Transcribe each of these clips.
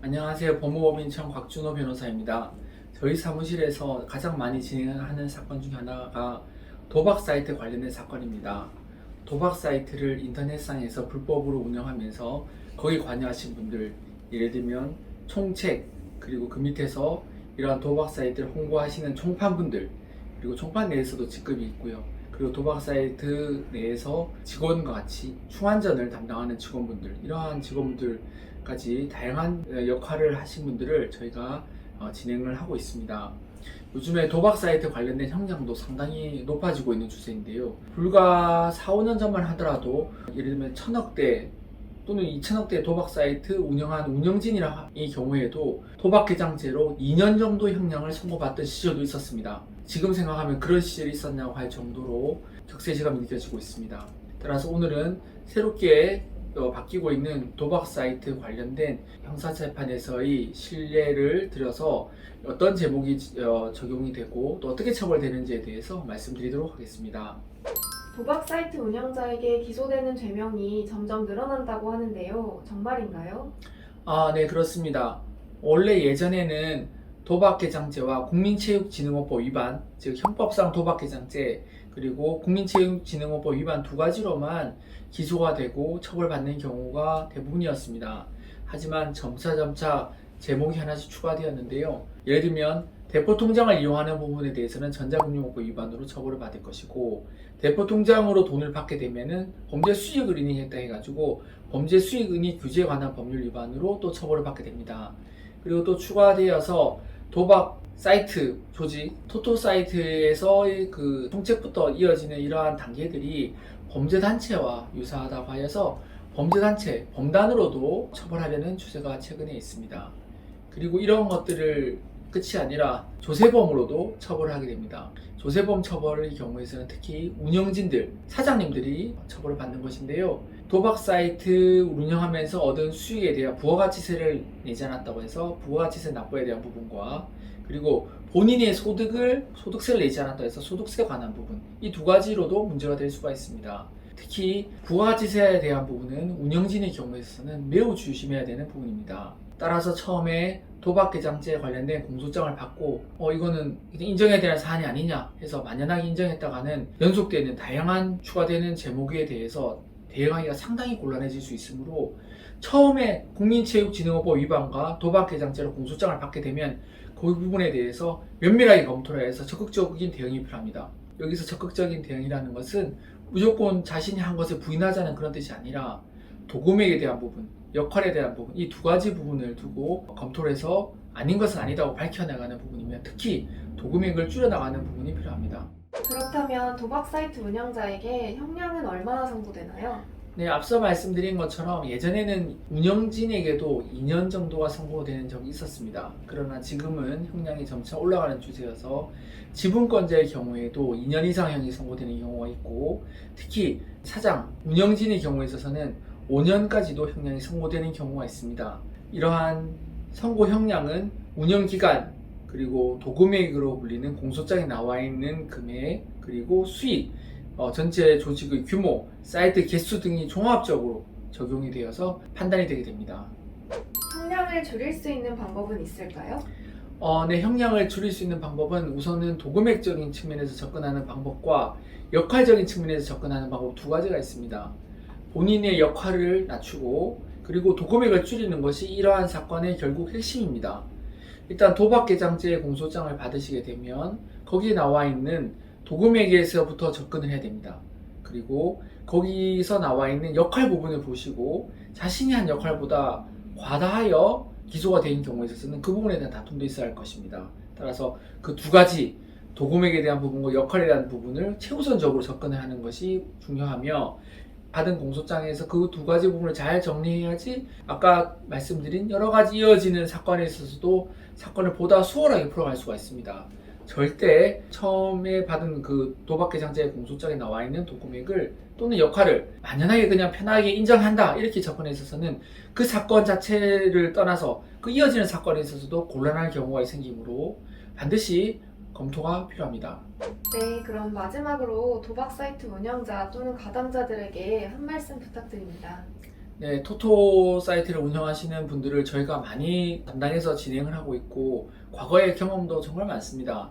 안녕하세요. 법무법인청 곽준호 변호사입니다. 저희 사무실에서 가장 많이 진행하는 사건 중 하나가 도박 사이트 관련된 사건입니다. 도박 사이트를 인터넷상에서 불법으로 운영하면서 거기 관여하신 분들, 예를 들면 총책, 그리고 그 밑에서 이러한 도박 사이트를 홍보하시는 총판분들, 그리고 총판 내에서도 직급이 있고요. 그리고 도박 사이트 내에서 직원과 같이 충안전을 담당하는 직원분들, 이러한 직원분들까지 다양한 역할을 하신 분들을 저희가 진행을 하고 있습니다. 요즘에 도박 사이트 관련된 형량도 상당히 높아지고 있는 추세인데요. 불과 4, 5년 전만 하더라도 예를 들면 1000억대 또는 2000억대 도박 사이트 운영한 운영진이 경우에도 도박 개장죄로 2년 정도 형량을 선고받던 시절도 있었습니다. 지금 생각하면 그런 시절이 있었냐고 할 정도로 격세지감이 느껴지고 있습니다. 따라서 오늘은 새롭게 바뀌고 있는 도박 사이트 관련된 형사재판에서의 실례를 들어서 어떤 제목이 적용이 되고 또 어떻게 처벌되는지에 대해서 말씀드리도록 하겠습니다. 도박 사이트 운영자에게 기소되는 죄명이 점점 늘어난다고 하는데요. 정말인가요? 네, 그렇습니다. 원래 예전에는 도박개장죄와 국민체육진흥원법 위반, 즉 형법상 도박개장죄 그리고 국민체육진흥원법 위반 두 가지로만 기소가 되고 처벌받는 경우가 대부분이었습니다. 하지만 점차 제목이 하나씩 추가되었는데요. 예를 들면 대포통장을 이용하는 부분에 대해서는 전자금융업법 위반으로 처벌을 받을 것이고, 대포통장으로 돈을 받게 되면은 범죄 수익을 인해했다 해가지고 범죄 수익 은닉 규제에 관한 법률 위반으로 또 처벌을 받게 됩니다. 그리고 또 추가되어서 도박 사이트 조직, 토토 사이트에서의 그 총책부터 이어지는 이러한 단계들이 범죄단체와 유사하다고 하여서 범죄단체, 범단으로도 처벌하려는 추세가 최근에 있습니다. 그리고 이런 것들을 끝이 아니라 조세범으로도 처벌을 하게 됩니다. 조세범 처벌의 경우에서는 특히 운영진들, 사장님들이 처벌을 받는 것인데요. 도박 사이트 운영하면서 얻은 수익에 대한 부가가치세를 내지 않았다고 해서 부가가치세 납부에 대한 부분과, 그리고 본인의 소득세를 내지 않았다고 해서 소득세에 관한 부분, 이 두 가지로도 문제가 될 수가 있습니다. 특히 부가가치세에 대한 부분은 운영진의 경우에서는 매우 조심해야 되는 부분입니다. 따라서 처음에 도박개장죄에 관련된 공소장을 받고 이거는 인정해야 되는 사안이 아니냐 해서 만연하게 인정했다가는 연속되는 다양한 추가되는 제목에 대해서 대응하기가 상당히 곤란해질 수 있으므로 처음에 국민체육진흥원법 위반과 도박개장죄로 공소장을 받게 되면 그 부분에 대해서 면밀하게 검토를 해서 적극적인 대응이 필요합니다. 여기서 적극적인 대응이라는 것은 무조건 자신이 한 것을 부인하자는 그런 뜻이 아니라 도금액에 대한 부분, 역할에 대한 부분, 이 두 가지 부분을 두고 검토를 해서 아닌 것은 아니다고 밝혀나가는 부분이면 특히 도금액을 줄여나가는 부분이 필요합니다. 그렇다면 도박 사이트 운영자에게 형량은 얼마나 선고되나요? 네, 앞서 말씀드린 것처럼 예전에는 운영진에게도 2년 정도가 선고되는 적이 있었습니다. 그러나 지금은 형량이 점차 올라가는 추세여서 지분권자의 경우에도 2년 이상형이 선고되는 경우가 있고, 특히 사장, 운영진의 경우에 있어서는 5년까지도 형량이 선고되는 경우가 있습니다. 이러한 선고 형량은 운영기간, 그리고 도금액으로 불리는 공소장에 나와 있는 금액, 그리고 수익, 전체 조직의 규모, 사이트 개수 등이 종합적으로 적용이 되어서 판단이 되게 됩니다. 형량을 줄일 수 있는 방법은 있을까요? 네, 형량을 줄일 수 있는 방법은 우선은 도금액적인 측면에서 접근하는 방법과 역할적인 측면에서 접근하는 방법 두 가지가 있습니다. 본인의 역할을 낮추고 그리고 도금액을 줄이는 것이 이러한 사건의 결국 핵심입니다. 일단 도박개장죄 공소장을 받으시게 되면 거기에 나와 있는 도금액에서부터 접근을 해야 됩니다. 그리고 거기서 나와 있는 역할 부분을 보시고 자신이 한 역할보다 과다하여 기소가 된 경우에 있어서는 그 부분에 대한 다툼도 있어야 할 것입니다. 따라서 그 두 가지 도금액에 대한 부분과 역할에 대한 부분을 최우선적으로 접근을 하는 것이 중요하며, 받은 공소장에서 그 두 가지 부분을 잘 정리해야지 아까 말씀드린 여러 가지 이어지는 사건에 있어서도 사건을 보다 수월하게 풀어갈 수가 있습니다. 절대 처음에 받은 그 도박개장죄 공소장에 나와 있는 도금액을 또는 역할을 만연하게 그냥 편하게 인정한다 이렇게 접근에 있어서는 그 사건 자체를 떠나서 그 이어지는 사건에 있어서도 곤란한 경우가 생기므로 반드시 검토가 필요합니다. 네, 그럼 마지막으로 도박 사이트 운영자 또는 가담자들에게 한 말씀 부탁드립니다. 네, 토토 사이트를 운영하시는 분들을 저희가 많이 담당해서 진행을 하고 있고 과거의 경험도 정말 많습니다.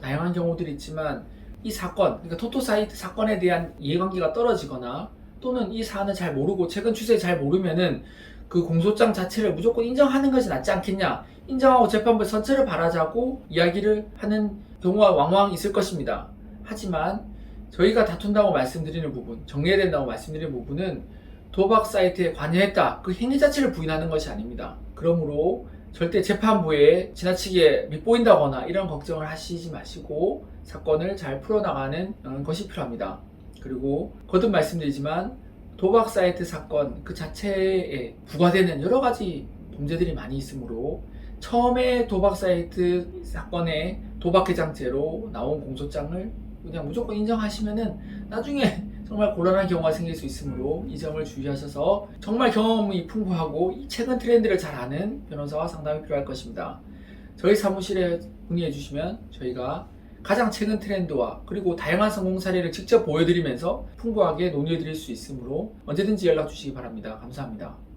다양한 경우들이 있지만 이 사건, 그러니까 토토 사이트 사건에 대한 이해관계가 떨어지거나 또는 이 사안을 잘 모르고 최근 추세 잘 모르면은 그 공소장 자체를 무조건 인정하는 것이 낫지 않겠냐, 인정하고 재판부에 선처를 바라자고 이야기를 하는 경우가 왕왕 있을 것입니다. 하지만 저희가 다툰다고 말씀드리는 부분, 정리해야 된다고 말씀드리는 부분은 도박 사이트에 관여했다, 그 행위 자체를 부인하는 것이 아닙니다. 그러므로 절대 재판부에 지나치게 밉보인다거나 이런 걱정을 하시지 마시고 사건을 잘 풀어나가는 것이 필요합니다. 그리고 거듭 말씀드리지만 도박 사이트 사건 그 자체에 부과되는 여러 가지 범죄들이 많이 있으므로 처음에 도박 사이트 사건의 도박개장죄로 나온 공소장을 그냥 무조건 인정하시면은 나중에 정말 곤란한 경우가 생길 수 있으므로 이 점을 주의하셔서 정말 경험이 풍부하고 이 최근 트렌드를 잘 아는 변호사와 상담이 필요할 것입니다. 저희 사무실에 문의해 주시면 저희가 가장 최근 트렌드와 그리고 다양한 성공 사례를 직접 보여드리면서 풍부하게 논의해 드릴 수 있으므로 언제든지 연락 주시기 바랍니다. 감사합니다.